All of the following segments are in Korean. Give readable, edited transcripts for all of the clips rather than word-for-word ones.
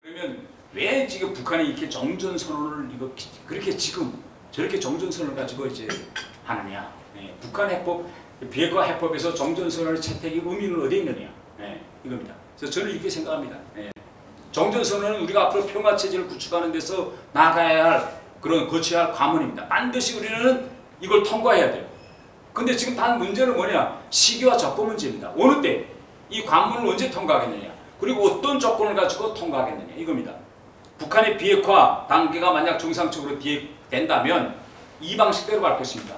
그러면 왜 지금 북한이 이렇게 정전선언을 그렇게 지금 저렇게 정전선언을 가지고 이제 하느냐? 북한 해법 비핵화 해법에서 정전선언의 채택의 의미는 어디에 있느냐? 이겁니다. 그래서 저는 이렇게 생각합니다. 정전선언은 우리가 앞으로 평화체제를 구축하는 데서 나가야 할 그런 거쳐야 할 관문입니다. 반드시 우리는 이걸 통과해야 돼요. 근데 지금 단 문제는 뭐냐? 시기와 조건 문제입니다. 어느 때 이 관문을 언제 통과하겠느냐? 그리고 어떤 조건을 가지고 통과하겠느냐? 이겁니다. 북한의 비핵화 단계가 만약 정상적으로 된다면 이 방식대로 갈 것입니다.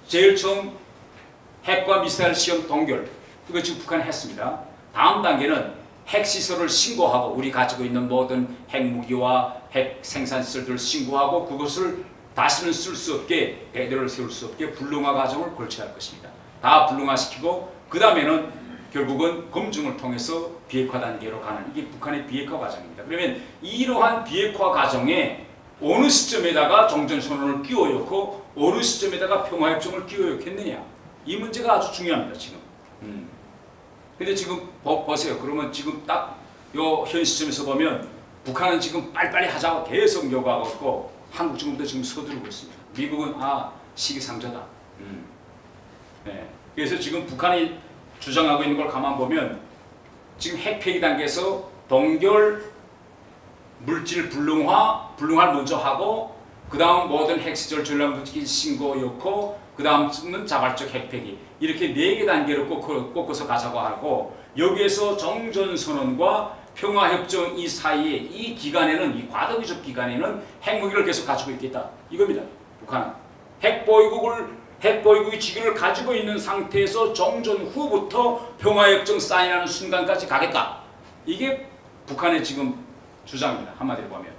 제일 처음 핵과 미사일 시험 동결, 이거 지금 북한이 했습니다. 다음 단계는 핵시설을 신고하고 우리 가지고 있는 모든 핵무기와 핵 생산시설들을 신고하고 그것을 다시는 쓸 수 없게, 대대를 세울 수 없게 불능화 과정을 거쳐야 할 것입니다. 다 불능화시키고 그 다음에는 결국은 검증을 통해서 비핵화 단계로 가는 이게 북한의 비핵화 과정입니다. 그러면 이러한 비핵화 과정에 어느 시점에다가 정전선언을 끼워넣고 어느 시점에다가 평화협정을 끼워넣겠느냐, 이 문제가 아주 중요합니다. 지금. 근데 지금 보세요. 그러면 지금 딱 요 현 시점에서 보면 북한은 지금 빨리빨리 하자고 계속 요구하고 있고 한국 정부도 지금 서두르고 있습니다. 미국은 시기상조다. 그래서 지금 북한이 주장하고 있는 걸 가만 보면 지금 핵폐기 단계에서 동결, 물질 불능화를 먼저 하고 그 다음 모든 핵시설 전략무기 신고 넣고 그 다음은 자발적 핵폐기, 이렇게 4개 단계로 꺾어서 가자고 하고, 여기에서 정전선언과 평화협정 이 사이에 이 기간에는, 이 과도기적 기간에는 핵무기를 계속 가지고 있겠다, 이겁니다. 북한은 핵보유국의 지위를 가지고 있는 상태에서 정전 후부터 평화협정 사인하는 순간까지 가겠다, 이게 북한의 지금 주장입니다. 한마디로 보면.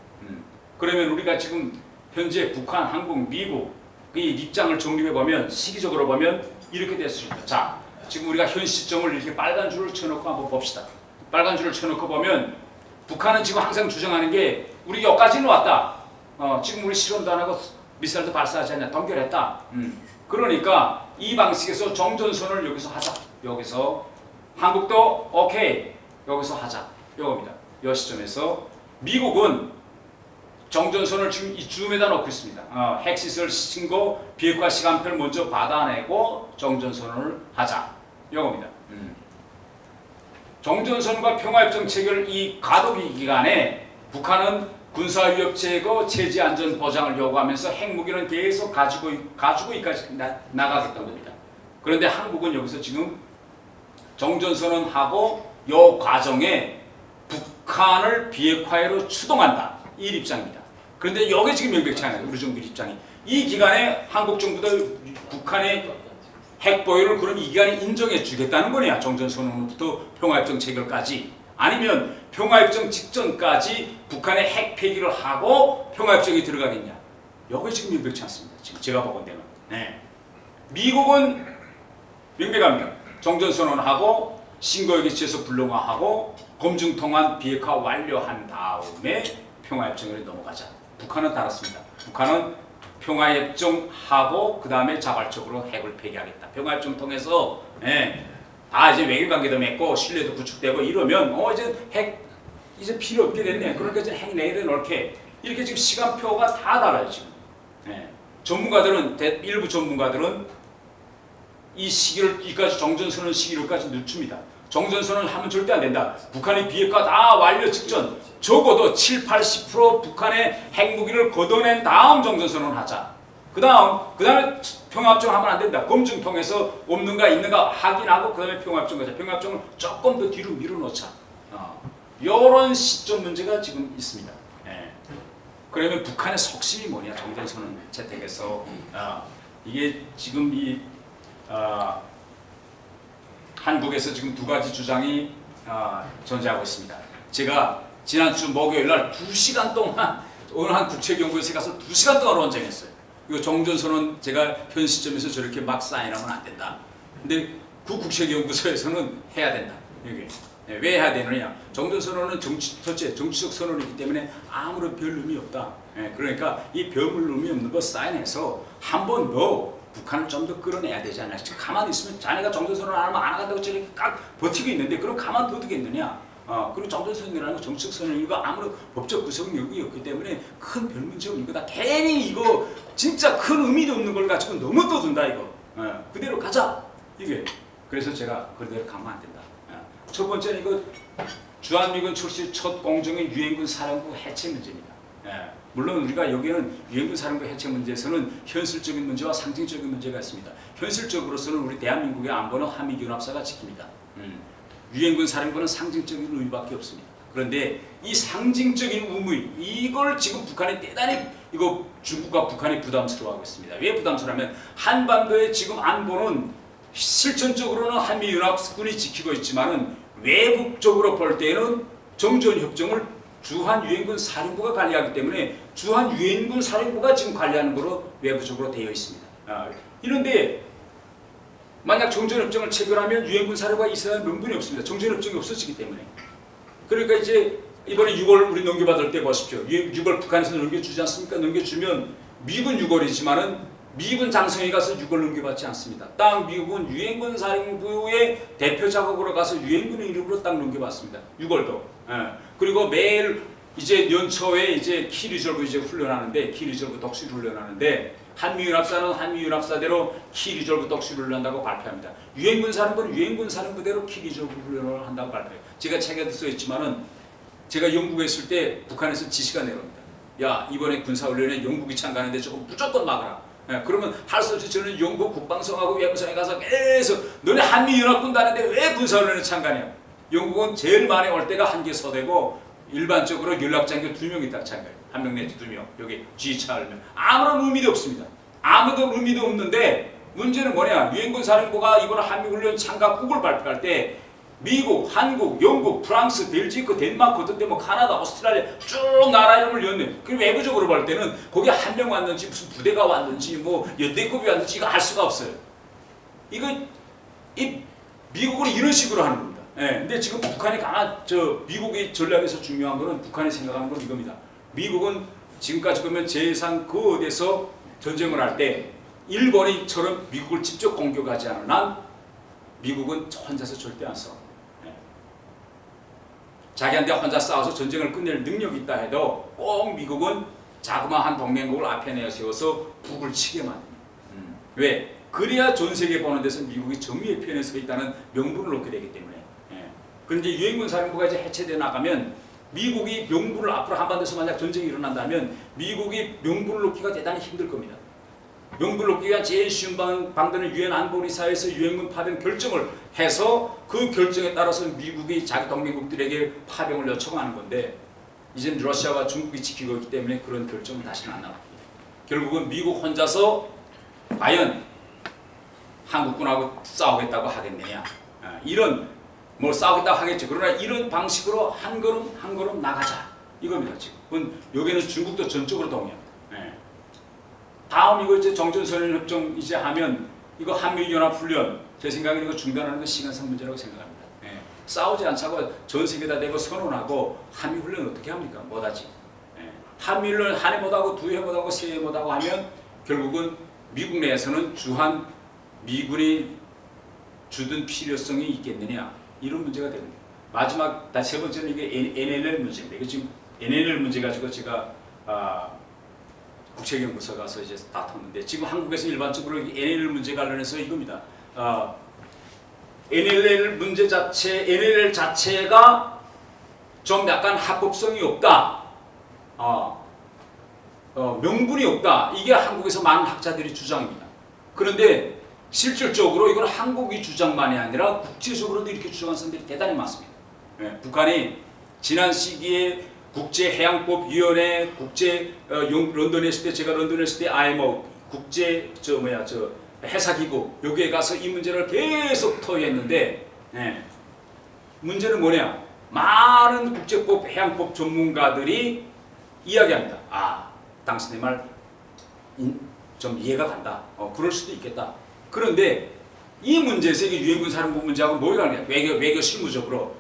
그러면 우리가 지금 현재 북한, 한국, 미국 이 입장을 정립해보면 시기적으로 보면 이렇게 될 수 있다. 자, 지금 우리가 현 시점을 이렇게 빨간 줄을 쳐놓고 한번 봅시다. 빨간 줄을 쳐놓고 보면 북한은 지금 항상 주장하는 게 우리 여기까지는 왔다. 지금 우리 실험도 안 하고 미사일도 발사하지 않냐. 동결했다. 그러니까 이 방식에서 정전선언을 여기서 하자. 여기서 한국도 오케이. 여기서 하자. 이겁니다. 이 시점에서 미국은 정전선을 지금 이쯤에다 놓고 있습니다. 핵시설 신고, 비핵화 시간표를 먼저 받아내고 정전선언을 하자. 이겁니다. 정전선과 평화협정 체결 이 과도기 기간에 북한은 군사위협 제거, 체제 안전 보장을 요구하면서 핵무기는 계속 가지고 여기까지 나가겠다는 겁니다. 그런데 한국은 여기서 지금 정전선언하고 이 과정에 북한을 비핵화로 추동한다, 이 입장입니다. 그런데 여기 지금 명백치 않아요. 우리 정부 입장이. 이 기간에 한국 정부도 북한의 핵 보유를 그럼 이 기간에 인정해 주겠다는 거냐. 정전선언부터 평화협정 체결까지. 아니면 평화협정 직전까지 북한의 핵 폐기를 하고 평화협정에 들어가겠냐. 여기 지금 명백치 않습니다. 지금 제가 보건대는. 미국은 명백합니다. 정전선언하고 신고에 취해서 불능화하고 검증 통한 비핵화 완료한 다음에 평화협정으로 넘어가자. 북한은 다릅니다. 북한은 평화협정하고 그 다음에 자발적으로 핵을 폐기하겠다. 평화협정 통해서 다 이제 외교관계도 맺고 신뢰도 구축되고 이러면 이제 핵 이제 필요 없게 됐네. 그러니까 이제 핵 내려놓게, 이렇게 지금 시간표가 다 달라요 지금. 전문가들은 일부 전문가들은 이 시기를 이까지 정전선언 시기로까지 늦춥니다. 정전선언을 하면 절대 안 된다. 북한의 비핵화 다 완료 직전 적어도 70~80% 북한의 핵무기를 걷어낸 다음 정전선언을 하자. 그 다음에 평화협정 하면 안 된다. 검증 통해서 없는가 있는가 확인하고 그 다음에 평화협정 가자. 평화협정을 조금 더 뒤로 밀어놓자. 이런 시점 문제가 지금 있습니다. 그러면 북한의 속심이 뭐냐. 정전선언 채택에서 이게 지금 한국에서 지금 2가지 주장이 존재하고 있습니다. 제가 지난주 목요일날 2시간 동안 어느 한 국책연구소에 가서 2시간 동안 논쟁했어요. 이거 정전선언 제가 현 시점에서 저렇게 막 사인하면 안 된다. 근데 그 국책연구소에서는 해야 된다. 이게 왜 해야 되느냐. 정전선언은 첫째 정치적 선언이기 때문에 아무런 별 의미 없다. 그러니까 이 별 의미 없는 거 사인해서 한 번 더 북한을 좀 더 끌어내야 되잖아요. 지금 가만히 있으면 자네가 정전선언 안 하면 안 한다고 저렇게 깍 버티고 있는데 그럼 가만 둬두겠느냐. 그리고 정전선언이라는 거 정치적 선언이고 아무런 법적 구속력이 없기 때문에 큰 별 문제 없는 거다. 괜히 이거 진짜 큰 의미도 없는 걸 가지고 너무 떠든다 이거. 그대로 가자 이게. 그래서 제가 그대로 가면 안 된다. 첫 번째는 이거 주한미군 출시 첫 공정의 유엔군 사령부 해체 문제입니다. 물론 우리가 여기는 유엔군 사령부 해체 문제에서는 현실적인 문제와 상징적인 문제가 있습니다. 현실적으로서는 우리 대한민국의 안보는 한미연합사가 지킵니다. 유엔군 사령부는 상징적인 의미밖에 없습니다. 그런데 이 상징적인 의미 이걸 지금 북한이 대단히 이거 중국과 북한이 부담스러워하고 있습니다. 왜 부담스러워하면 한반도의 지금 안보는 실천적으로는 한미연합군이 지키고 있지만은 외국적으로 볼 때는 정전협정을 주한 유엔군 사령부가 관리하기 때문에 주한 유엔군 사령부가 지금 관리하는 거로 외부적으로 되어 있습니다. 이런데 만약 정전협정을 체결하면 유엔군 사령부가 있어야 명분이 없습니다. 정전협정이 없어지기 때문에. 그러니까 이제 이번에 6월 우리 넘겨받을 때 보십시오. 6월 북한에서 넘겨주지 않습니까? 넘겨주면 미군 6월이지만은 미군 장성에 가서 6월 넘겨받지 않습니다. 딱 미국은 유엔군 사령부의 대표 작업으로 가서 유엔군의 이름으로 딱 넘겨받습니다. 6월도. 그리고 매일 이제 연초에 이제 키리저브 이제 훈련하는데 키리저브 독실 훈련하는데 한미연합사는 한미연합사대로 키리저브 독실 훈련한다고 발표합니다. 유엔군 사령부는 유엔군 사령부대로 키리저브 훈련을 한다고 발표해요. 제가 책에도 써 있지만은 제가 영국에 있을 때 북한에서 지시가 내려옵니다. 야 이번에 군사훈련에 영국이 참가하는데 저거 무조건 막아라. 그러면 할 수 없이 저는 영국 국방성하고 외무성에 가서 계속 너네 한미연합군 다는데 왜 군사훈련에 참가냐. 영국은 제일 많이 올 때가 한개 서대고 일반적으로 연락장교 2명이 딱 참가해요. 1명 내지 2명. 여기 G차하면 아무런 의미도 없습니다. 아무도 의미도 없는데 문제는 뭐냐. 유엔군 사령부가 이번 한미훈련 참가국을 발표할 때 미국, 한국, 영국, 프랑스, 벨기에, 덴마크, 어떤 뭐 카나다, 오스트랄리아 쭉 나라 이름을 였네. 그리고 외부적으로 볼 때는 거기 한 명 왔는지 무슨 부대가 왔는지 뭐 연대급이 왔는지 이거 알 수가 없어요. 이거 이 미국은 이런 식으로 하는 겁니다. 근데 지금 북한이 미국의 전략에서 중요한 거는 북한이 생각하는 건 이겁니다. 미국은 지금까지 보면 제3 그 어디서 전쟁을 할 때 일본이처럼 미국을 직접 공격하지 않은 한 미국은 혼자서 절대 안 싸워. 자기한테 혼자 싸워서 전쟁을 끝낼 능력이 있다 해도 꼭 미국은 자그마한 동맹국을 앞에 내세워서 북을 치게 만듭니다. 왜? 그래야 전 세계 보는 데서 미국이 정의의 편에 서 있다는 명분을 얻게 되기 때문에. 그런데 유엔군 사령부가 이제 해체되어 나가면 미국이 명분을 앞으로 한반도에서 만약 전쟁이 일어난다면 미국이 명분을 놓기가 대단히 힘들 겁니다. 명분을 놓기 위한 제일 쉬운 방법은 유엔 안보리사에서 유엔군 파병 결정을 해서 그 결정에 따라서 미국이 자기 동맹국들에게 파병을 요청하는 건데 이제는 러시아와 중국이 지키고 있기 때문에 그런 결정은 다시는 안 나옵니다. 결국은 미국 혼자서 과연 한국군하고 싸우겠다고 하겠느냐. 이런 뭐 싸우겠다고 하겠죠. 그러나 이런 방식으로 한 걸음 한 걸음 나가자. 이겁니다. 지금. 여기는 중국도 전적으로 동의합니다. 다음 이거 이제 정전선언협정 이제 하면 이거 한미연합훈련 제 생각에는 이거 중단하는 건 시간상 문제라고 생각합니다. 싸우지 않자고 전 세계다 대고 선언하고 한미훈련 어떻게 합니까? 못하지. 한미훈련 한 해 못하고 2해 못하고 3해 못하고 하면 결국은 미국 내에서는 주한 미군이 주둔 필요성이 있겠느냐 이런 문제가 됩니다. 마지막 세 번째는 이게 NLL 문제입니다. 이거 지금 NLL 문제 가지고 제가 국책연구소 가서 이제 다퉜는데 지금 한국에서 일반적으로 NLL 문제 관련해서 이겁니다. NLL 문제 NLL 자체가 좀 약간 합법성이 없다. 명분이 없다. 이게 한국에서 많은 학자들이 주장입니다. 그런데 실질적으로 이건 한국이 주장만이 아니라 국제적으로도 이렇게 주장하는 사람들이 대단히 많습니다. 북한이 지난 시기에 국제해양법위원회, 런던에 있을 때 제가 런던에 있을 때 IMO 국제 해사기구 여기에 가서 이 문제를 계속 토의했는데 문제는 뭐냐? 많은 국제법, 해양법 전문가들이 이야기합니다. 당신의 말 좀 이해가 간다. 그럴 수도 있겠다. 그런데 이 문제에서 이게 유엔군 사령부 문제하고 뭐가 다르냐? 외교 실무적으로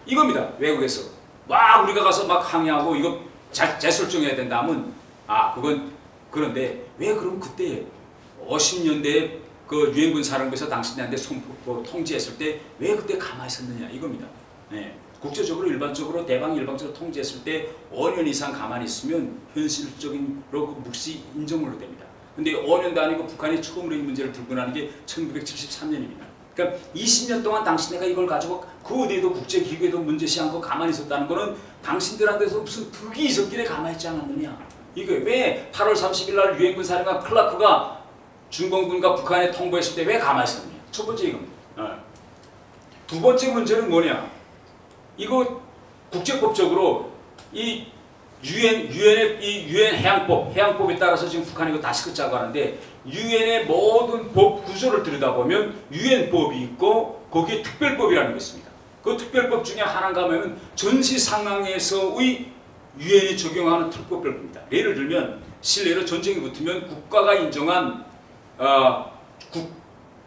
이겁니다. 외국에서 우리가 가서 막 항의하고 이거 재설정해야 된다 하면 그건 그런데 왜 그럼 그때 50년대에 그 유엔군 사령부에서 당신들한테 통지했을 때 왜 그때 가만히 있었느냐 이겁니다. 국제적으로 일반적으로 대방 일방적으로 통제했을 때 5년 이상 가만히 있으면 현실적인로 묵시 인정으로 됩니다. 근데 5년도 아니고 북한이 처음으로 이 문제를 들고 나는 게 1973년입니다. 그러니까 20년 동안 당신네가 이걸 가지고 그 어디에도 국제기구에도 문제시 않고 가만히 있었다는 거는 당신들한테서 무슨 득이 있었길래 가만히 있지 않았느냐. 이게 왜 8월 30일 날 유엔군 사령관 클라크가 중공군과 북한에 통보했을 때 왜 가만히 있었느냐. 첫 번째 이겁니다. 두 번째 문제는 뭐냐. 이거 국제법적으로 이 유엔의 이 유엔 해양법에 따라서 지금 북한이 이거 다시 긋자고 하는데 유엔의 모든 법 구조를 들여다보면 유엔법이 있고 거기에 특별법이라는 게 있습니다. 그 특별법 중에 하나가 뭐냐면 전시 상황에서의 유엔이 적용하는 특별법입니다. 예를 들면 실례로 전쟁이 붙으면 국가가 인정한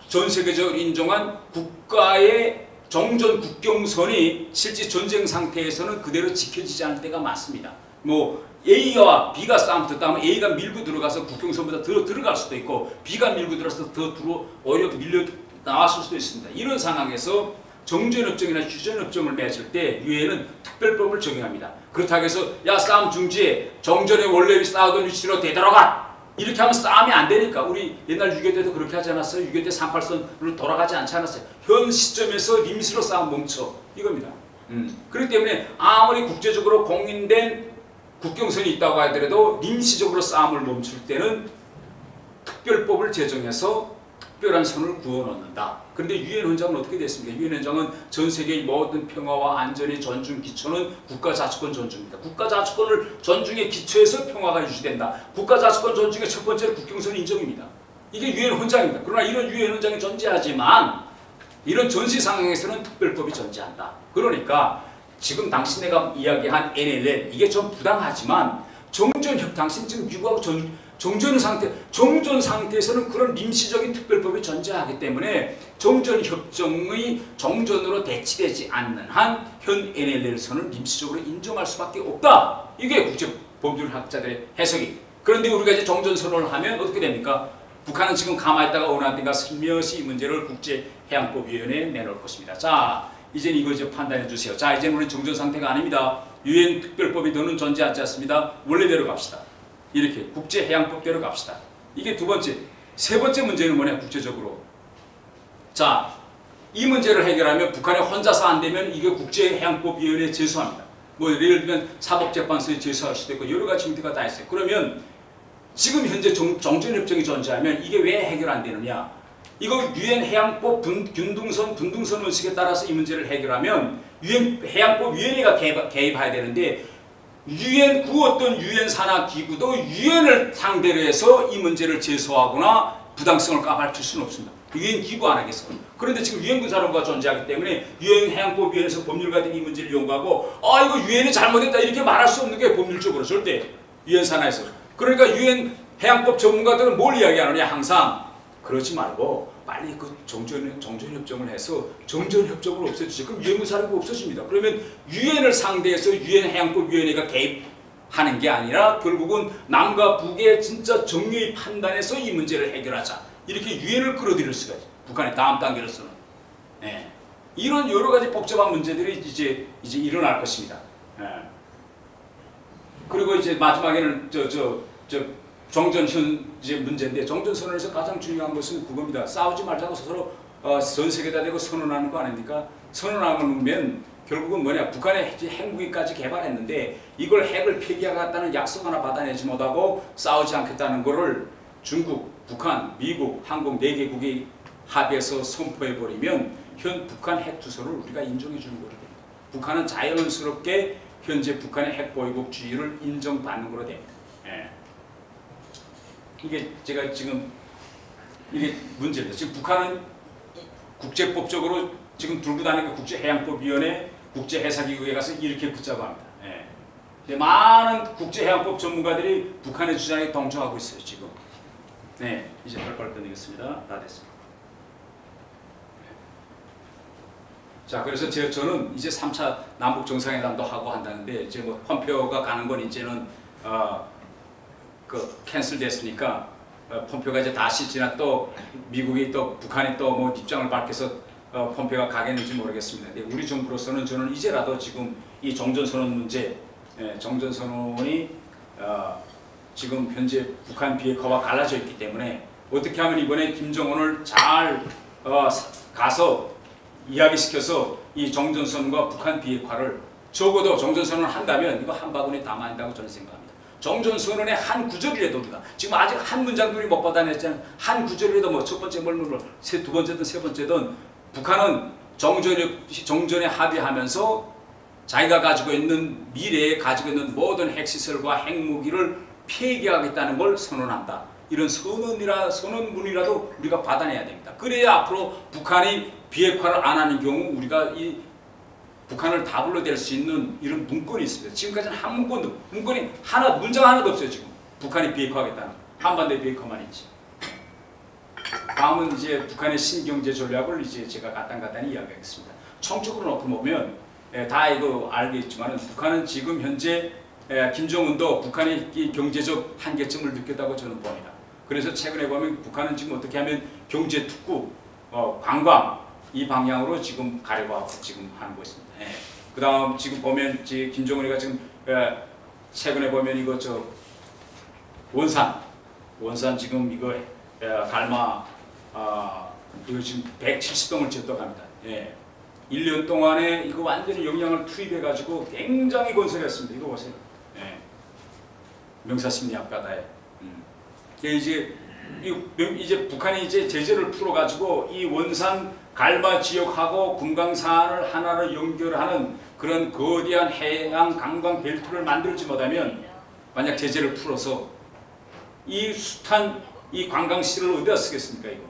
전 세계적으로 인정한 국가의 정전 국경선이 실제 전쟁 상태에서는 그대로 지켜지지 않을 때가 많습니다. 뭐 A와 B가 싸움 붙었다 하면 A가 밀고 들어가서 국경선보다 더 들어갈 수도 있고 B가 밀고 들어가서 더 오히려 밀려 나왔을 수도 있습니다. 이런 상황에서 정전협정이나 휴전협정을 맺을 때 유엔은 특별법을 적용합니다. 그렇다고 해서 야 싸움 중지해 정전의 원래 싸우던 위치로 되돌아가 이렇게 하면 싸움이 안 되니까 우리 옛날 6.25 때도 그렇게 하지 않았어요? 6.25 때 38선으로 돌아가지 않지 않았어요? 현 시점에서 임시로 싸움 멈춰 이겁니다. 그렇기 때문에 아무리 국제적으로 공인된 국경선이 있다고 하더라도 임시적으로 싸움을 멈출 때는 특별법을 제정해서 특별한 선을 구워놓는다. 그런데 유엔 헌장은 어떻게 됐습니까? 유엔 헌장은 전 세계의 모든 평화와 안전의 존중 기초는 국가자치권 존중입니다. 국가자치권을 존중의 기초에서 평화가 유지된다. 국가자치권 존중의 첫 번째는 국경선 인정입니다. 이게 유엔 헌장입니다. 그러나 이런 유엔 헌장이 존재하지만 이런 전시 상황에서는 특별법이 존재한다. 그러니까 지금 당신네가 이야기한 NLL 이게 좀 부당하지만 당신 지금 미국하고 정전 상태에서는 그런 임시적인 특별법이 존재하기 때문에 정전협정의 정전으로 대치되지 않는 한 현 NLL선을 임시적으로 인정할 수밖에 없다. 이게 국제법률학자들의 해석이. 그런데 우리가 이제 정전선언을 하면 어떻게 됩니까? 북한은 지금 가만히 있다가 어느 한때가 슬며시 이 문제를 국제해양법위원회에 내놓을 것입니다. 자, 이제 이거 이제 판단해 주세요. 자, 이제는 우리 정전 상태가 아닙니다. 유엔 특별법이 더는 존재하지 않습니다. 원래대로 갑시다. 이렇게 국제해양법대로 갑시다. 이게 두 번째. 세 번째 문제는 뭐냐, 국제적으로. 자, 이 문제를 해결하면 북한이 혼자서 안 되면 이게 국제해양법위원회에 제소합니다. 뭐 예를 들면 사법재판소에 제소할 수도 있고 여러 가지 형태가 다 있어요. 그러면 지금 현재 정전협정이 존재하면 이게 왜 해결 안 되느냐. 이거 유엔 해양법 분등선 원칙에 따라서 이 문제를 해결하면 유엔 해양법 위원회가 개입해야 되는데 유엔 어떤 유엔 산하 기구도 유엔을 상대로 해서 이 문제를 제소하거나 부당성을 까발칠 수는 없습니다. 유엔 기구 안 하겠어. 그런데 지금 유엔 군사령부가 존재하기 때문에 유엔 해양법 위원회에서 법률가들이 이 문제를 이용하고 이거 유엔이 잘못했다 이렇게 말할 수 없는 게 법률적으로 절대 유엔 산하에서. 그러니까 유엔 해양법 전문가들은 뭘 이야기하느냐 항상 그러지 말고 빨리 그 정전협정을 해서 정전협정을 없애주세요. 그럼 유엔 군사령부 없어집니다. 그러면 유엔을 상대해서 유엔 해양법위원회가 개입하는 게 아니라 결국은 남과 북의 진짜 정의의 판단에서 이 문제를 해결하자. 이렇게 유엔을 끌어들일 수가 있어요. 북한의 다음 단계로서는. 네. 이런 여러 가지 복잡한 문제들이 이제 일어날 것입니다. 네. 그리고 이제 마지막에는 정전 이제 문제인데 정전선언에서 가장 중요한 것은 그겁니다. 싸우지 말자고 서로 전 세계에다 대고 선언하는 거 아닙니까? 선언하면 결국은 뭐냐, 북한의 핵무기까지 개발했는데 이걸 핵을 폐기하겠다는 약속 하나 받아내지 못하고 싸우지 않겠다는 거를 중국, 북한, 미국, 한국 4개국이 합의해서 선포해버리면 현 북한 핵투소를 우리가 인정해 주는 거로 됩니다. 북한은 자연스럽게 현재 북한의 핵보유국주의를 인정받는 거로 됩니다. 예. 이게 제가 지금 이게 문제입니다. 지금 북한은 국제법적으로 지금 들고 다니는 국제해양법위원회, 국제해사기구에 가서 이렇게 붙잡아 합니다. 예. 많은 국제해양법 전문가들이 북한의 주장에 동조하고 있어요. 지금. 네, 이제 빨리빨리 끝내겠습니다. 다 됐습니다. 자, 그래서 저는 이제 3차 남북 정상회담도 하고 한다는데 이제 뭐 폼페오가 가는 건 이제는 캔슬됐으니까 폼페오가 이제 다시 지나 또 미국이 또 북한이 또 뭐 입장을 밝혀서 폼페이오가 가겠는지 모르겠습니다. 근데 우리 정부로서는 저는 이제라도 지금 이 정전선언 문제, 정전선언이 지금 현재 북한 비핵화와 갈라져 있기 때문에 어떻게 하면 이번에 김정은을 잘 가서 이야기시켜서 이 정전선언과 북한 비핵화를 적어도 정전선언을 한다면 이거 한 바구니에 담아야 한다고 저는 생각합니다. 정전선언의 한 구절이라도 우리가 지금 아직 한 문장도 우리 못 받아냈잖아요. 한 구절이라도 뭐 첫 번째 뭘로 두 번째든 세 번째든 북한은 정전에 합의하면서 자기가 가지고 있는 미래에 가지고 있는 모든 핵시설과 핵무기를 폐기하겠다는 걸 선언한다. 이런 선언문이라도 우리가 받아내야 됩니다. 그래야 앞으로 북한이 비핵화를 안 하는 경우 우리가 이 북한을 답으로 댈 수 있는 이런 문건이 있습니다. 지금까지는 한 문건이 문장 하나도 없어요. 지금 북한이 비핵화하겠다는 한반도 비핵화만 있지. 다음은 이제 북한의 신경제 전략을 이제 제가 간단히 이야기하겠습니다. 총적으로 놓고 보면 다 이거 알겠지만 북한은 지금 현재 김정은도 북한의 이 경제적 한계점을 느꼈다고 저는 봅니다. 그래서 최근에 보면 북한은 지금 어떻게 하면 경제 특구, 관광 이 방향으로 지금 가려고 하고 지금 하는 것입니다. 그다음 지금 보면 김정은이가 지금 최근에 보면 이거 원산 지금 이거 갈마 이거 지금 170동을 지었다고 합니다. 1년 동안에 이거 완전히 영양을 투입해 가지고 굉장히 건설했습니다. 이거 보세요. 명사심리 앞바다에. 이제 북한이 이제 제재를 풀어 가지고 이 원산 갈마 지역하고 금강산을 하나로 연결하는 그런 거대한 해양 관광 벨트를 만들지 못하면 만약 제재를 풀어서 이 숱한 이 관광시설을 어디다 쓰겠습니까? 이거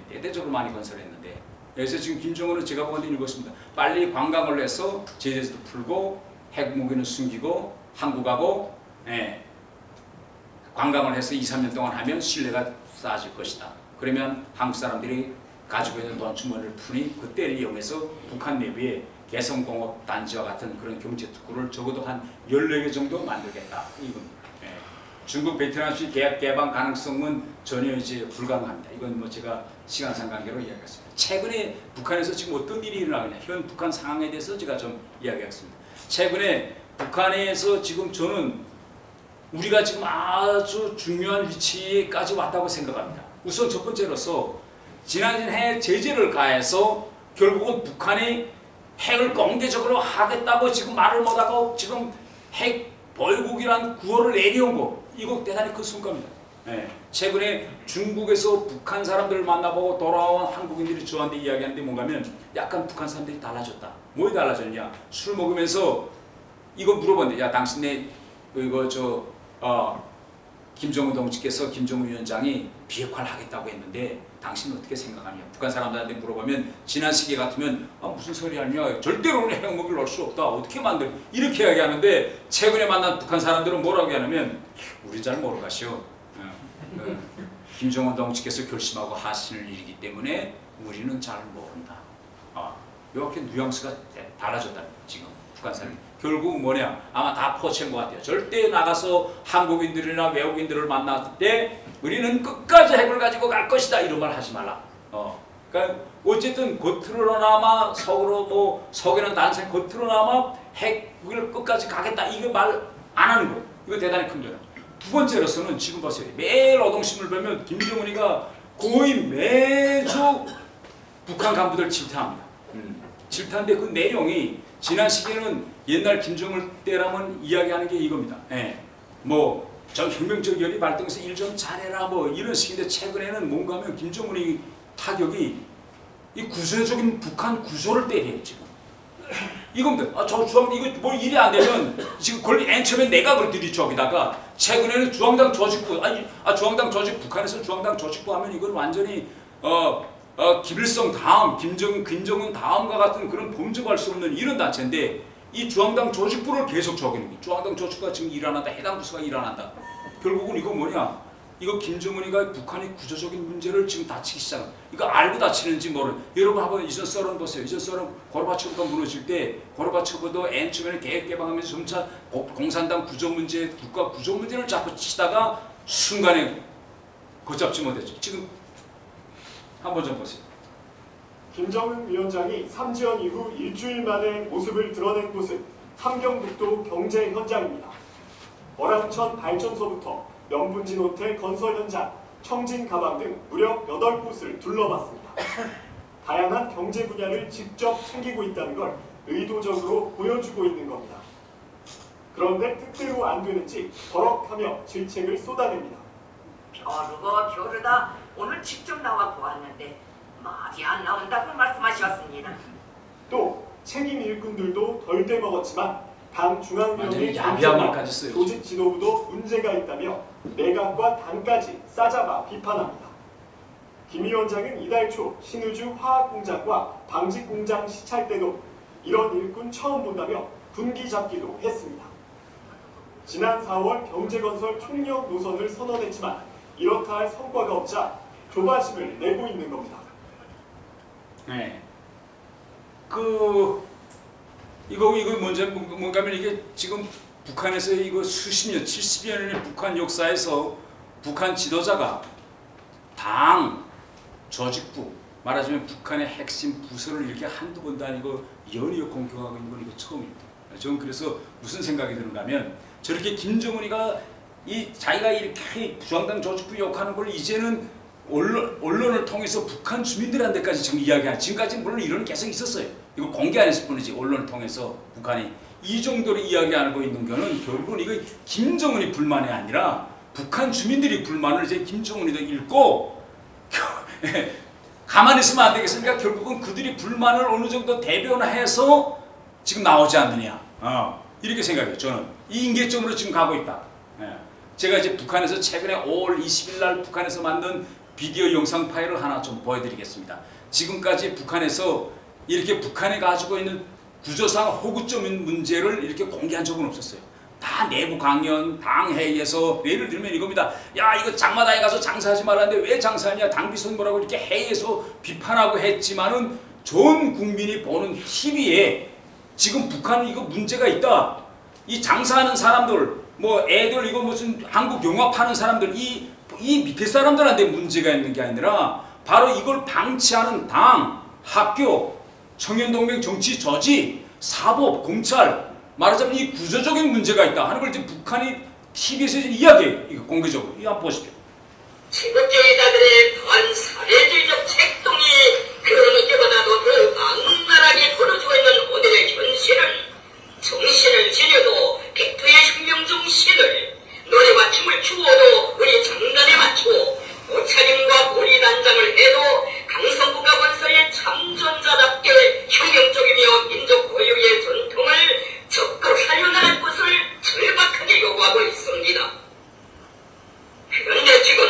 대대적으로 많이 건설했는데 그래서 지금 김정은은 제가 보는 이것입니다. 빨리 관광을 해서 제재도 풀고 핵무기는 숨기고 한국하고 관광을 해서 2, 3년 동안 하면 신뢰가 쌓아질 것이다. 그러면 한국 사람들이 가지고 있는 돈주머니를 푸니 그때를 이용해서 북한 내부에 개성공업 단지와 같은 그런 경제 특구를 적어도 한 14개 정도 만들겠다. 이건 중국 베트남식 계약 개방 가능성은 전혀 이제 불가능합니다. 이건 뭐 제가 시간상 관계로 이야기했습니다. 최근에 북한에서 지금 어떤 일이 일어나느냐 현 북한 상황에 대해서 제가 좀 이야기하겠습니다. 최근에 북한에서 지금 저는 우리가 지금 아주 중요한 위치까지 왔다고 생각합니다. 우선 첫 번째로서 지난해 제재를 가해서 결국은 북한이 핵을 공개적으로 하겠다고 지금 말을 못하고 지금 핵 보유국이란 구호를 내려온 거 이거 대단히 큰 성과입니다. 최근에 중국에서 북한 사람들을 만나보고 돌아온 한국인들이 저한테 이야기하는데 뭔가면 약간 북한 사람들이 달라졌다. 뭐에 달라졌냐? 술 먹으면서 이거 물어봤는데 야 당신네 이거 김정은 동지께서 김정은 위원장이 비핵화를 하겠다고 했는데 당신은 어떻게 생각하냐? 북한 사람들한테 물어보면 지난 시기 같으면 무슨 소리 하냐? 절대로 핵무기를 넣을 수 없다. 어떻게 만들? 이렇게 이야기하는데 최근에 만난 북한 사람들은 뭐라고 하냐면 우리 잘 모르겠시오. 김정은 동지께서 결심하고 하시는 일이기 때문에 우리는 잘 모른다. 이렇게 뉘앙스가 달라졌다. 지금 북한 사람이. 결국 뭐냐? 아마 다 포착한 것 같아요. 절대 나가서 한국인들이나 외국인들을 만났을 때 우리는 끝까지 핵을 가지고 갈 것이다. 이런 말 하지 말라. 그러니까 어쨌든 겉으로나마 속에는 난생 겉으로나마 핵을 끝까지 가겠다. 이거 말 안 하는 거. 이거 대단히 큰 거예요. 두 번째로서는 지금 보세요. 매일 노동신문을 보면 김정은이가 거의 매주 북한 간부들 질타합니다. 질타인데 그 내용이 지난 시기에는 옛날 김정은 때라면 이야기하는 게 이겁니다. 전 혁명적 열이 발동해서 일 좀 잘해라 이런 식인데 최근에는 뭔가 하면 김정은이 타격이 이 구조적인 북한 구조를 때려요 지금. 이겁니다. 이거 뭐 일이 안 되면 지금 맨 처음에 내가 그걸 들이쳐기다가 최근에는 중앙당 조직부 중앙당 조직 북한에서 중앙당 조직부 하면 이건 완전히 김일성 다음 김정은 다음과 같은 그런 범접할 수 없는 이런 단체인데 이 중앙당 조직부를 계속 적이는 거예요. 중앙당 조직부가 지금 일어난다. 해당 부서가 일어난다. 결국은 이거 뭐냐? 이거 김정은이가 북한의 구조적인 문제를 지금 다치기 시작한 이거 알고 다치는지 모르는 여러분 한번 이전 썰은 보세요. 이전 썰은 고르바초프가 무너질 때 고르바초프도 맨 처음에는 계획 개방하면서 점차 공산당 구조 문제, 국가 구조 문제를 자꾸 치다가 순간에 걷잡지 못했죠. 지금 한번 좀 보세요. 김정은 위원장이 삼지연 이후 일주일 만에 모습을 드러낸 곳은 함경북도 경제 현장입니다. 어랑천 발전소부터 명분진 호텔 건설 현장, 청진 가방 등 무려 8곳을 둘러봤습니다. 다양한 경제 분야를 직접 챙기고 있다는 걸 의도적으로 보여주고 있는 겁니다. 그런데 뜻대로 안 되는지 버럭하며 질책을 쏟아냅니다. 벼르다 오늘 직접 나와 보았는데 말이 안 나온다고 말씀하셨습니다. 또 책임 일꾼들도 덜 돼먹었지만 당 중앙위원회 야비한 말까지 써요. 조직 지도부도 문제가 있다며 내각과 당까지 싸잡아 비판합니다. 김 위원장은 이달 초 신의주 화학공장과 방직공장 시찰 때도 이런 일꾼 처음 본다며 분기 잡기도 했습니다. 지난 4월 경제건설 총력 노선을 선언했지만 이렇다 할 성과가 없자 조바심을 내고 있는 겁니다. 네. 이거 뭔가면 이게 지금 북한에서 이거 수십 년, 70여 년의 북한 역사에서 북한 지도자가 당, 조직부, 말하자면 북한의 핵심 부서를 이렇게 한두 번도 아니고 연이어 공격하고 있는 건 이거 처음입니다. 저는 그래서 무슨 생각이 드는가 하면 저렇게 김정은이가 자기가 이렇게 부정당 조직부 욕하는 걸 이제는 언론을 통해서 북한 주민들한테까지 지금 이야기하는, 지금까지는 물론 이론은 계속 있었어요. 이거 공개 안 했을 뿐이지 언론을 통해서 북한이 이 정도로 이야기하고 있는 거는 결국은 이거 김정은이 불만이 아니라 북한 주민들이 불만을 이제 김정은이도 읽고 가만히 있으면 안 되겠습니까? 결국은 그들이 불만을 어느 정도 대변해서 지금 나오지 않느냐. 이렇게 생각해요. 저는 이 인계점으로 지금 가고 있다. 제가 이제 북한에서 최근에 5월 20일 날 북한에서 만든 비디오 영상 파일을 하나 좀 보여드리겠습니다. 지금까지 북한에서 이렇게 북한이 가지고 있는 구조상 호구점인 문제를 이렇게 공개한 적은 없었어요. 다 내부 강연, 당회의에서 예를 들면 이겁니다. 야, 이거 장마당에 가서 장사하지 말라는데 왜 장사하냐, 당비선 뭐라고 이렇게 회의에서 비판하고 했지만은 전 국민이 보는 TV에 지금 북한은 이거 문제가 있다. 이 장사하는 사람들, 뭐 애들 이거 무슨 한국 영화 파는 사람들, 이 밑에 사람들한테 문제가 있는 게 아니라 바로 이걸 방치하는 당, 학교, 청년동맹 정치 저지, 사법, 검찰, 말하자면 이 구조적인 문제가 있다 하는 걸 이제 북한이 TV에서 이야기해요. 이거 공개적으로. 이거 한번 보십시오. 지극정의자들의 반사회주의적 책동이 그 어느 때보다도 더 악랄하게 벌어지고 있는 오늘의 현실은 정신을 지녀도 백두의 혁명중 신을 노래와 춤을 추어도 우리 장단에 맞추고 옷차림과 머리 단장을 해도 강성국가 건설의 참전자답게 혁명적이며 민족 고유의 전통을 적극 살려나갈 것을 절박하게 요구하고 있습니다. 그런데 지금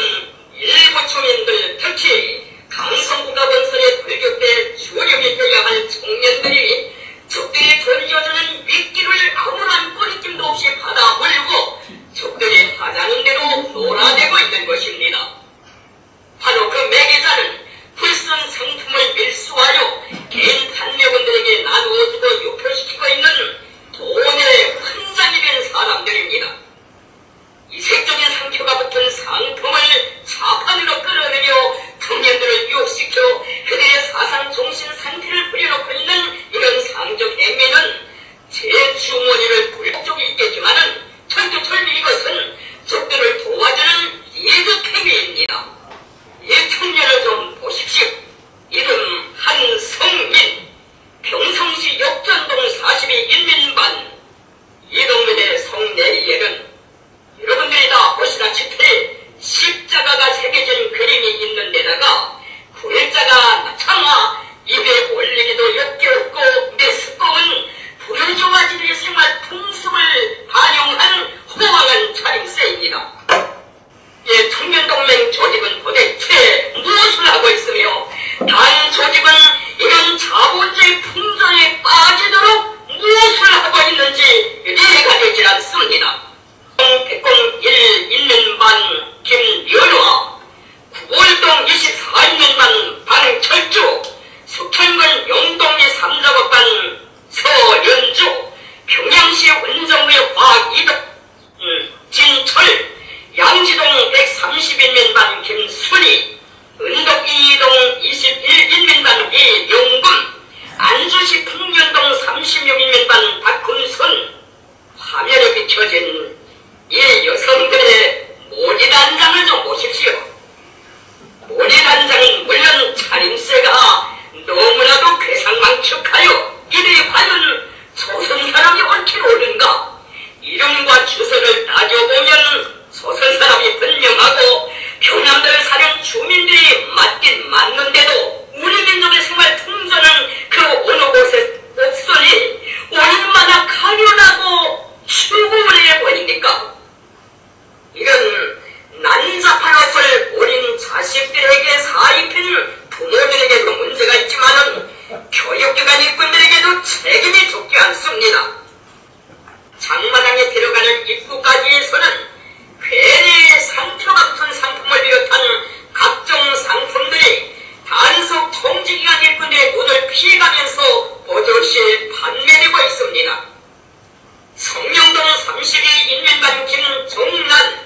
일부 주민들, 특히 강성국가 건설에 돌격돼 주력이 되어야 할 청년들이 적들이 던져주는 미끼를 아무런 꺼리낌도 없이 받아 물고 적들이 하자는 대로 놀아대고 있는 것입니다. 바로 그 매개자는 불선 상품을 밀수하여 개인 판매원들에게 나누어주고 유표시키고 있는 돈의 환장이 된 사람들입니다. 이색적인 상표가 붙은 상품을 사판으로 끌어내려 청년들을 유혹시켜 그들의 사상 정신 상태를 부려놓고 있는 이런 상적 행위는 제 주머니를 볼 적이 있겠지만은 철두철미 이것은 적들을 도와주는 이득 행위입니다. 이 청년을 좀 보십시오. 이름 한성민, 평성시 역전동 42인민반, 이동민의 성내예는 여러분들이 다 보시다시피 십자가가 새겨진 그림이 있는 데다가 글자가 차마 입에 올리기도 역겹고 메스꺼운 부르주아지들의 생활 풍습을 반영한 호황한 차림새입니다. 이 청년동맹 조직은 도대체 무엇을 하고 있으며 단 조직은 이런 자본주의 풍조에 빠지도록 무엇을 하고 있는지 이해가 되질 않습니다. 비춰진 이 여성들의 모리단장을 좀 보십시오. 모리단장은 물론 차림새가 너무나도 괴상망측하여 이들이 과연 조선 사람이 옳긴 옳은가? 이름과 주소를 따져보면 조선 사람이 분명하고 평남도에 사는 주민들이 맞긴 맞는데도 우리 민족의 생활 통전은 그 어느 곳에 없으니 얼마나 가련하고 추구해 보입니까? 이런 난잡한 옷을 어린 자식들에게 사입힌 부모들에게도 문제가 있지만은 교육기관 일꾼들에게도 책임이 좁지 않습니다. 장마당에 들어가는 입구까지에서는 괜히 상표 같은 상품을 비롯한 각종 상품들이 단속 통지기관 일꾼들의 눈을 피해가면서 버젓이 판매되고 있습니다. 성명동 32 인민반 김종란,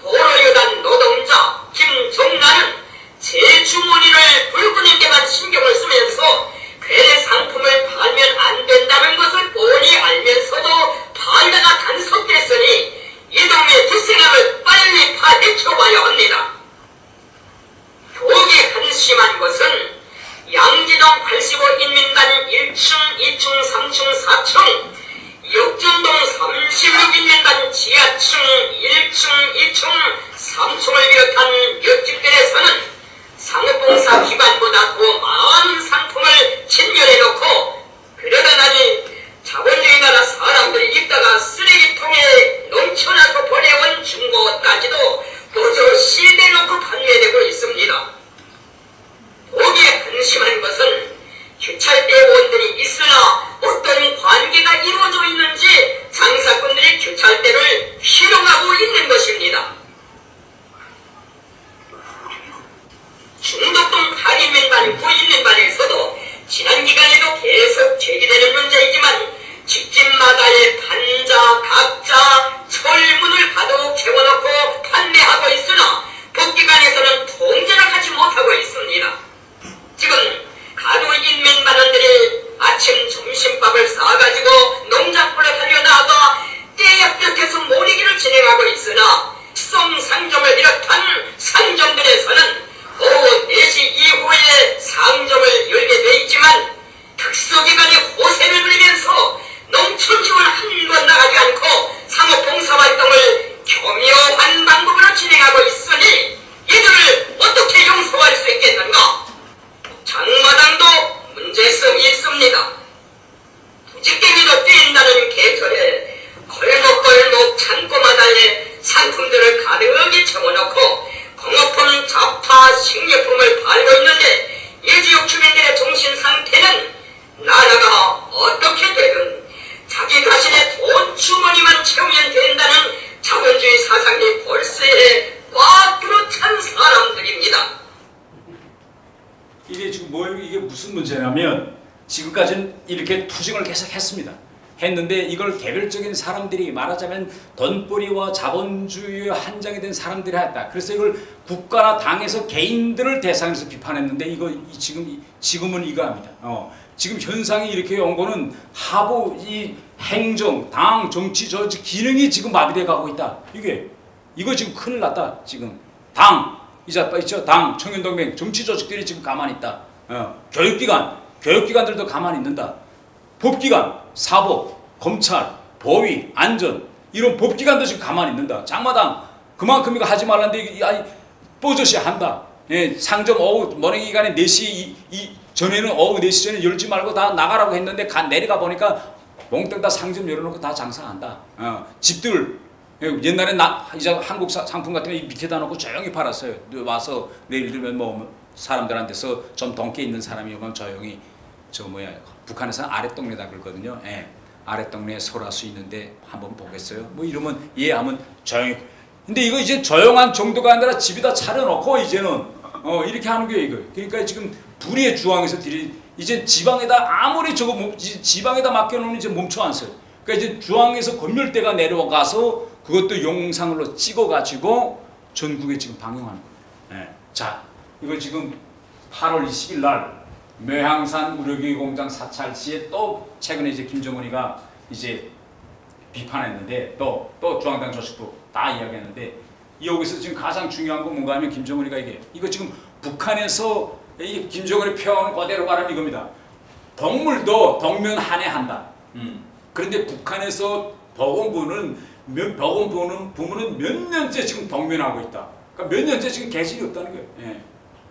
도로유단 노동자 김종란은 제 주머니를 붉은 데만 신경을 쓰면서 괜히 상품을 팔면 안 된다는 것을 뻔히 알면서도 팔다가 단속됐으니 이놈의 뒷생각을 빨리 파헤쳐봐야 합니다. 더욱이 한심한 것은 양지동 85 인민단 1층, 2층, 3층, 4층, 역전동 36인민단 지하층 1층, 2층, 3층을 비롯한 몇 집들에서는 상업봉사 기관보다 더 많은 상품을 진열해놓고 그러다 나니 자본주의 나라 사람들이 입다가 쓰레기통에 넘쳐나서 버려온 중고옷까지도 버젓이 내놓고 판매되고 있습니다. 더욱이 한심한 것은 규찰대원들이 있으나 어떤 관계가 이루어져 있는지 장사꾼들이 규찰대를 희롱하고 있는 것입니다. 중덕동 8인민반, 9인민반에서도 지난 기간에도 계속 제기되는 문제이지만 집집마다의 판자, 각자, 철문을 가득 채워놓고 판매하고 있으나 복지관에서는 통제를 하지 못하고 있습니다. 지금 가두 인민반원들이 아침 점심밥을 싸가지고 농장불을 하려 나가 떼약볕에서 모리기를 진행하고 있으나 식성상점을 비롯한 상점들에서는 오후 4시 이후에 상점을 열게 돼 있지만 특수기관이 호세를 부리면서 농촌집을 한 번 나가지 않고 상업봉사활동을 교묘한 방법으로 진행하고 있으니 이들을 어떻게 용서할 수 있겠는가? 장마당도 문제성이 있습니다. 부지깽이도 뛴다는 계절에 골목골목 창고마다에 상품들을 가득히 채워놓고 공업품, 잡화, 식료품을 팔고 있는데 이 지역 주민들의 정신 상태는 나라가 어떻게 되든 자기 자신의 돈 주머니만 채우면 된다는 자본주의 사상이 벌써에 꽉 들어찬 사람들입니다. 이게 지금 이게 무슨 문제냐면 지금까지는 이렇게 투쟁을 계속 했습니다. 했는데 이걸 개별적인 사람들이 말하자면 돈벌이와 자본주의의 한장이 된 사람들이 했다. 그래서 이걸 국가나 당에서 개인들을 대상에서 비판했는데 이거 지금은 이거합니다. 지금 현상이 이렇게 온 거는 하부 이 행정, 당, 정치, 정치 기능이 지금 마비돼 가고 있다. 이거 지금 큰일 났다. 지금 당 이자 있죠. 당, 청년동맹, 정치 조직들이 지금 가만히 있다. 교육기관들도 가만히 있는다. 법기관, 사법, 검찰, 보위, 안전 이런 법기관도 지금 가만히 있는다. 장마당 그만큼 이거 하지 말라는데 뽀젓이 한다. 예, 상점 오후 모닝기간에 4시 전에는 오후 4시 전에 열지 말고 다 나가라고 했는데 내려가 보니까 몽땅 다 상점 열어놓고 다 장사한다. 집들 옛날에 이제 한국 상품 같은 거 밑에다 놓고 조용히 팔았어요. 와서 예를 들면 뭐 사람들한테서 좀 덩깨 있는 사람이 오면 조용히 북한에서는 아랫동네다 그러거든요. 예, 아랫동네에 소라수 있는데 한번 보겠어요? 뭐 이러면 하면 조용히. 근데 이거 이제 조용한 정도가 아니라 집에다 차려놓고 이제는 이렇게 하는 거예요. 이거. 그러니까 지금 불의의 주황에서 이제 지방에다 아무리 지방에다 맡겨놓으면 이제 멈춰 안 서요. 그러니까 이제 주황에서 검열대가 내려가서 그것도 영상으로 찍어가지고 전국에 지금 방영하는 거예요. 예. 자, 이거 지금 8월 20일 날 매향산 우려기 공장 사찰 시에 또 최근에 이제 김정은이가 이제 비판했는데 또 중앙당 조직부 다 이야기했는데 여기서 지금 가장 중요한 건 뭔가 하면 김정은이가 이거 지금 북한에서 이 김정은이 표현을 그대로 말하면 이겁니다. 동물도 동면 한해한다. 그런데 북한에서 보건부는 몇 년째 지금 동면하고 있다. 그러니까 몇 년째 지금 개질이 없다는 거예요. 예.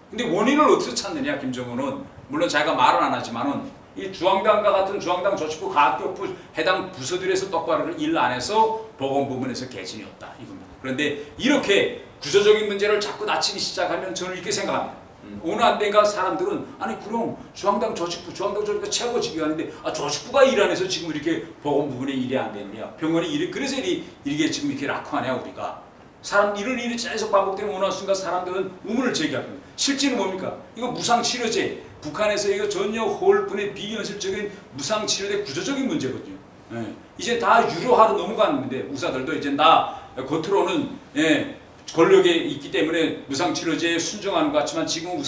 근데 원인을 어디서 찾느냐 김정은은 물론 자기가 말은 안 하지만은 이 중앙당과 같은 중앙당 조직부 각격부 해당 부서들에서 똑바로 일 안 해서 보건부문에서 개진이 없다 이겁니다. 그런데 이렇게 구조적인 문제를 자꾸 낮추기 시작하면 저는 이렇게 생각합니다. 어느 한때가 사람들은 아니 그럼 중앙당 조직부가 최고직위원인데 조직부가 일 안 해서 지금 이렇게 보건부문에 일이 안 되느냐 병원이 일이 그래서 이게 지금 이렇게 낙후하냐 우리가 사람 이런 일이 계속 반복되는 어느 순간 사람들은 의문을 제기합니다. 실제는 뭡니까? 이거 무상치료제 북한에서 이거 전혀 허울뿐의 비현실적인 무상치료제 구조적인 문제거든요. 예. 이제 다 유료화로 넘어갔는데 의사들도 이제 다 겉으로는 권력에 있기 때문에 무상치료제에 순종하는 것 같지만 지금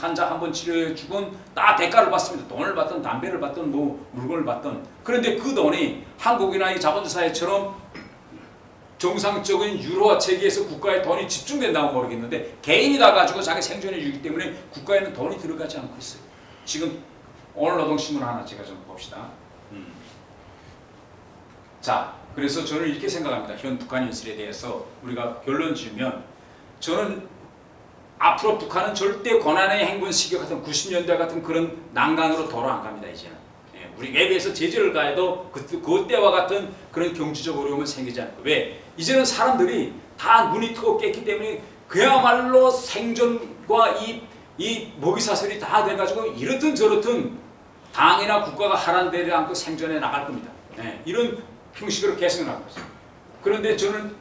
환자 한 번 치료해 주곤 다 대가를 받습니다. 돈을 받든 담배를 받든 뭐 물건을 받든. 그런데 그 돈이 한국이나 이 자본주의 사회처럼 정상적인 유로화 체계에서 국가의 돈이 집중된다고 모르겠는데 개인이 다 가지고 자기 생존해 주기 때문에 국가에는 돈이 들어가지 않고 있어요. 지금 오늘 노동신문 하나 제가 좀 봅시다. 자, 그래서 저는 이렇게 생각합니다. 현 북한 현실에 대해서 우리가 결론 지으면 저는 앞으로 북한은 절대 고난의 행군 시기 같은 90년대 같은 그런 난간으로 돌아 안 갑니다. 이제는. 우리 외부에서 제재를 가해도 그때와 같은 그런 경제적 어려움은 생기지 않고 왜? 이제는 사람들이 다 눈이 트고 깼기 때문에 그야말로 생존과 이 먹이사슬이 다 돼가지고 이렇든 저렇든 당이나 국가가 하란되지 않고 생존해 나갈 겁니다. 이런 형식으로 계속 나갈 거죠. 그런데 저는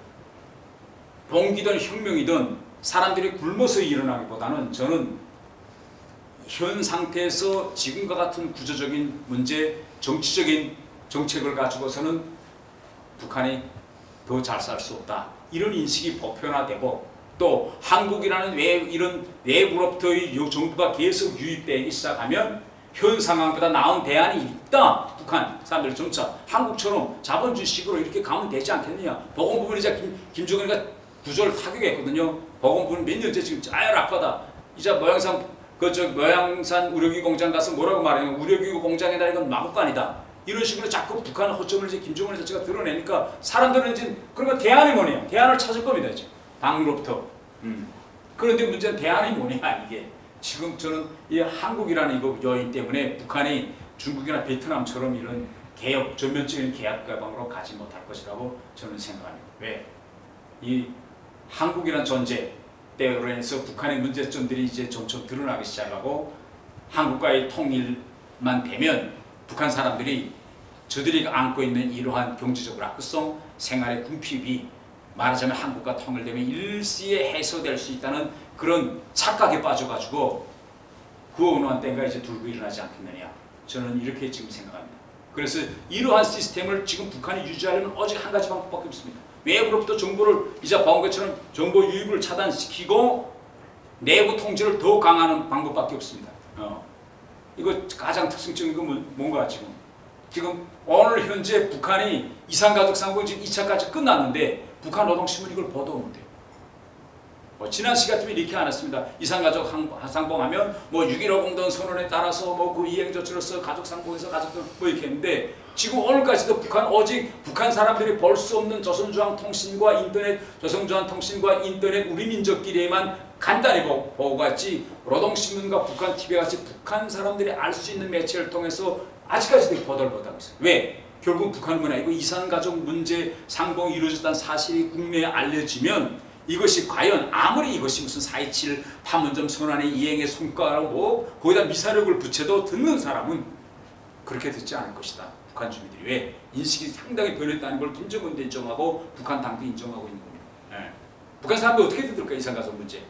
봉기든 혁명이든 사람들이 굶어서 일어나기보다는 저는 현 상태에서 지금과 같은 구조적인 문제, 정치적인 정책을 가지고서는 북한이 더 잘 살 수 없다. 이런 인식이 보편화되고 또 한국이라는 이런 외부로부터의 정부가 계속 유입되기 시작하면 현 상황보다 나은 대안이 있다. 북한 사람들 점차 한국처럼 자본주의식으로 이렇게 가면 되지 않겠느냐. 보건부는 이제 김정은이가 구조를 타격했거든요. 보건부는 몇 년째 지금 아유 악하다. 이제 모양산 의료기 공장 가서 뭐라고 말해요? 의료기 공장이다 이건 마구간이다. 이런 식으로 자꾸 북한 허점을 이제 김정은 자체가 드러내니까 사람들은 이제 그러면 대안이 뭐냐? 대안을 찾을 겁니다 이제 당으로부터. 그런데 문제는 대안이 뭐냐 이게 지금 저는 이 한국이라는 이거 요인 때문에 북한이 중국이나 베트남처럼 이런 개혁 전면적인 개혁 개방으로 가지 못할 것이라고 저는 생각합니다. 왜? 이 한국이라는 존재 때로 인해서 북한의 문제점들이 이제 점점 드러나기 시작하고 한국과의 통일만 되면 북한 사람들이 저들이 안고 있는 이러한 경제적 악성 생활의 궁핍이 말하자면 한국과 통일되면 일시에 해소될 수 있다는 그런 착각에 빠져가지고 그 어느 한때가 이제 들고 일어나지 않겠느냐 저는 이렇게 지금 생각합니다. 그래서 이러한 시스템을 지금 북한이 유지하려면 오직 한 가지 방법밖에 없습니다. 외부로부터 정보를 이제 봐온 것처럼 정보 유입을 차단시키고 내부 통제를 더 강화하는 방법밖에 없습니다. 이거 가장 특징적인 건 뭔가 지금 오늘 현재 북한이 이산가족상봉 지금 2차까지 끝났는데 북한 노동신문 이걸 보도하는데요. 지난 시간 때문에 이렇게 안 했습니다. 이산가족 상봉하면 뭐 6.15 공동 선언에 따라서 뭐 그 이행조치로서 가족 상봉해서 가족들 뭐 이렇게 했는데 지금 오늘까지도 오직 북한 사람들이 볼 수 없는 조선중앙통신과 인터넷, 조선중앙통신과 인터넷 우리 민족끼리만 간단히 보고 갔지 노동신문과 북한 TV 같이 북한 사람들이 알 수 있는 매체를 통해서 아직까지도 보도를 못하고 있어요. 왜? 결국 북한 문화 이거 이산가족 문제 상봉이 이루어졌다는 사실이 국내에 알려지면 이것이 과연 아무리 이것이 무슨 4.27 판문점 선언의 이행의 성과라고 뭐 거기다 미사력을 붙여도 듣는 사람은 그렇게 듣지 않을 것이다. 북한 주민들이 왜? 인식이 상당히 변했다는 걸 김정은도 인정하고 북한 당도 인정하고 있는 겁니다. 북한 사람들 어떻게 들을까 이산가족 문제?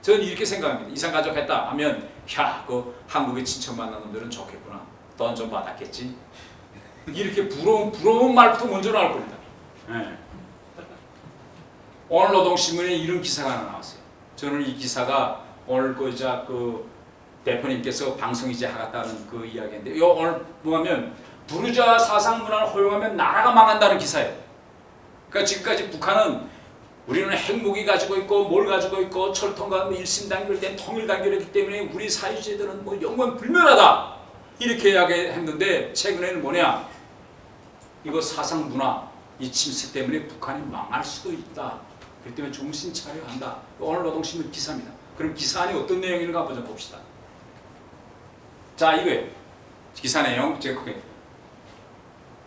저는 이렇게 생각합니다. 이산가족 했다 하면 야, 그 한국의 친척 만난 놈들은 좋겠구나. 돈 좀 받았겠지. 이렇게 부러운 말부터 먼저 나올 겁니다. 오늘 노동신문에 이런 기사가 하나 나왔어요. 저는 이 기사가 오늘 그 대표님께서 방송 이제 하겠다는 그 이야기인데, 오늘 뭐하면 부르주아 사상 문화를 허용하면 나라가 망한다는 기사예요. 그러니까 지금까지 북한은 우리는 핵무기 가지고 있고 뭘 가지고 있고 철통과 일심단결된 통일단결했기 때문에 우리 사회주의들은 뭐 영원 불멸하다 이렇게 이야기했는데 최근에는 뭐냐, 이거 사상 문화 이 침체 때문에 북한이 망할 수도 있다. 그렇기 때문에 정신 차려야 한다. 오늘 노동신문 기사입니다. 그럼 기사 안에 어떤 내용인가 한번 봅시다. 자, 이거예요. 기사 내용 제가 크게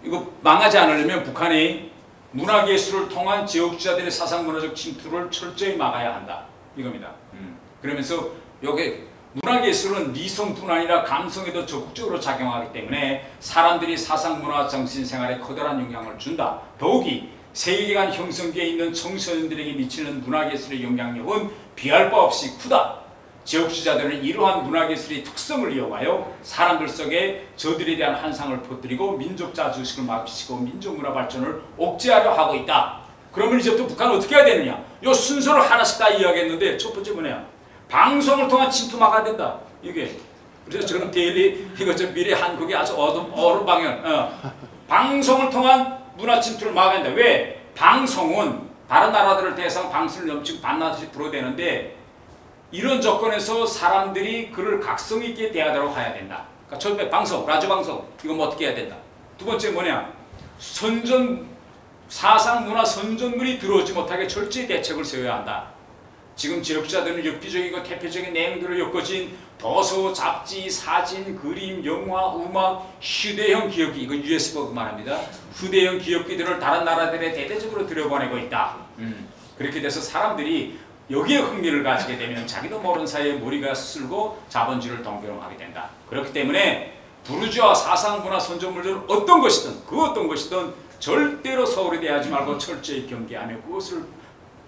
이거 망하지 않으려면 북한이 문화예술을 통한 지역주자들의 사상문화적 침투를 철저히 막아야 한다. 이겁니다. 그러면서 여기 문화예술은 미성뿐 아니라 감성에도 적극적으로 작용하기 때문에 사람들이 사상문화 정신생활에 커다란 영향을 준다. 더욱이 세계관 형성기에 있는 청소년들에게 미치는 문화예술의 영향력은 비할 바 없이 크다. 지역주자들은 이러한 문화예술의 특성을 이용하여 사람들 속에 저들에 대한 환상을 퍼뜨리고 민족 자주식을 막히고 민족문화 발전을 억제하려 하고 있다. 그러면 이제부터 북한은 어떻게 해야 되느냐? 이 순서를 하나씩 다 이야기했는데 첫 번째 뭐냐? 방송을 통한 침투 막아야 된다. 이게 그래서 지금 데일리 이거 저 미래 한국의 아주 어른 방향 방송을 통한 문화 침투를 막아야 된다. 왜? 방송은 다른 나라들을 대상 방송을 넘치고 반나절씩 불어대는데 이런 조건에서 사람들이 그를 각성 있게 대하도록 해야 된다. 그러니까 처음에 방송, 라디오 방송 이거 뭐 어떻게 해야 된다. 두 번째 뭐냐? 사상 문화 선전물이 들어오지 못하게 철저히 대책을 세워야 한다. 지금 지역주자들은 엽기적이고 대표적인 내용들을 엮어진 도서, 잡지, 사진, 그림, 영화, 음악, 휴대용 기업기, 이건 USB 말합니다. 휴대용 기업기들을 다른 나라들에 대대적으로 들여보내고 있다. 그렇게 돼서 사람들이 여기에 흥미를 가지게 되면 자기도 모르는 사이에 머리가 쓸고 자본주의를 동경하게 된다. 그렇기 때문에 부르주아 사상문화 선전물들은 어떤 것이든 그 어떤 것이든 절대로 소홀히 대하지 말고 철저히 경계하며 그것을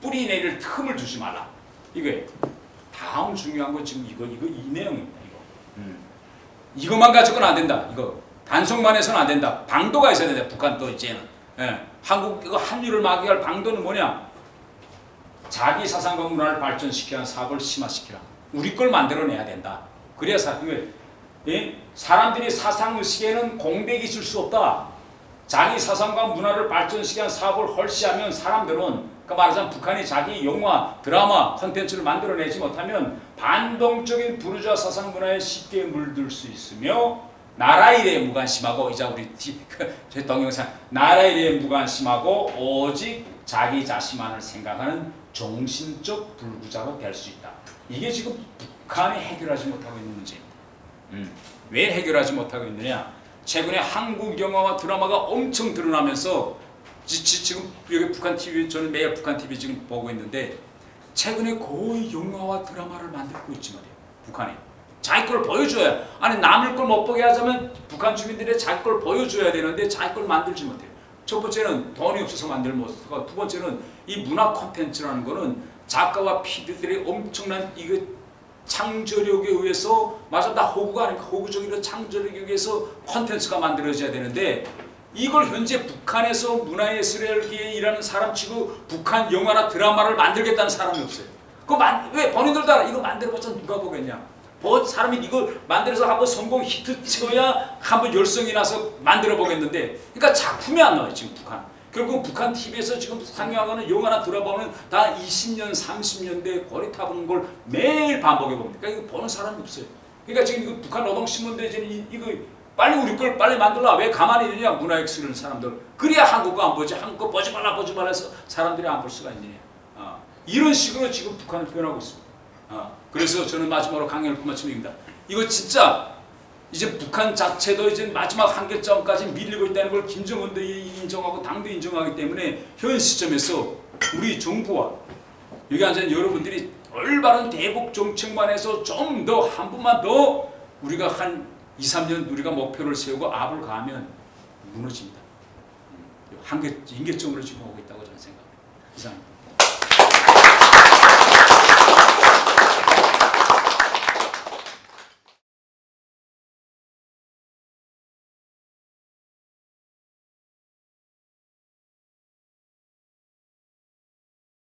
뿌리내릴 틈을 주지 말라. 이거예요. 다음 중요한 건 지금 이거 이 내용입니다. 이것만 가지고는 안 된다. 이거 단속만 해서는 안 된다. 방도가 있어야 된다. 북한도 이제는 한국 이거 한류를 막기 위할 방도는 뭐냐? 자기 사상과 문화를 발전시키는 사업을 심화시키라. 우리 걸 만들어내야 된다. 그래야 사람들이 사상의식에는 공백이 있을 수 없다. 자기 사상과 문화를 발전시키는 사업을 헐시하면 사람들은 그러니까 말하자면 북한이 자기 영화, 드라마, 콘텐츠를 만들어내지 못하면 반동적인 부르주아 사상 문화에 쉽게 물들 수 있으며 나라 일에 무관심하고 이제 우리 제 동영상 나라 일에 무관심하고 오직 자기 자신만을 생각하는 정신적 불구자가 될 수 있다. 이게 지금 북한이 해결하지 못하고 있는 문제입니다. 왜 해결하지 못하고 있느냐? 최근에 한국 영화와 드라마가 엄청 드러나면서 지금 여기 북한 TV 저는 매일 북한 TV 지금 보고 있는데 최근에 거의 영화와 드라마를 만들고 있지 말이에요. 북한이 자기 걸 보여줘야 아니 남을 걸 못 보게 하자면 북한 주민들이 자기 걸 보여줘야 되는데 자기 걸 만들지 못해요. 첫 번째는 돈이 없어서 만들 못하고 두 번째는 이 문화 콘텐츠라는 거는 작가와 PD들이 엄청난 이거 창조력에 의해서 맞아 다 호구가 아니까 호구적인 창조력에 의해서 콘텐츠가 만들어져야 되는데 이걸 현재 북한에서 문화예술계에 일하는 사람치고 북한 영화나 드라마를 만들겠다는 사람이 없어요. 왜 본인들도 알아. 이거 만들어봤자 누가 보겠냐. 사람이 이걸 만들어서 한번 성공 히트 쳐야 한번 열성이 나서 만들어 보겠는데 그러니까 작품이 안 나와요 지금 북한. 결국 북한 TV에서 지금 상영하는 영화나 드라마는 다 20년 30년대 고리타분한 걸 매일 반복해 봅니다. 그러니까 이거 보는 사람이 없어요. 그러니까 지금 이거 북한 노동신문대 이거 빨리 우리 걸 빨리 만들라. 왜 가만히 있느냐 문화예술하는 사람들. 그래야 한국 거 안 보지. 한국 거 보지 말라 해서 사람들이 안 볼 수가 있느냐. 이런 식으로 지금 북한을 표현하고 있습니다. 그래서 저는 마지막으로 강연을 끝마칩니다. 이거 진짜 이제 북한 자체도 이제 마지막 한계점까지 밀리고 있다는 걸 김정은도 인정하고 당도 인정하기 때문에 현 시점에서 우리 정부와 여기 앉은 여러분들이 올바른 대북 정책만 해서 좀 더 한 분만 더 우리가 한 2, 3년 우리가 목표를 세우고 압을 가하면 무너집니다. 한계점으로 지금 오고 있다고 저는 생각합니다. 이상입니다.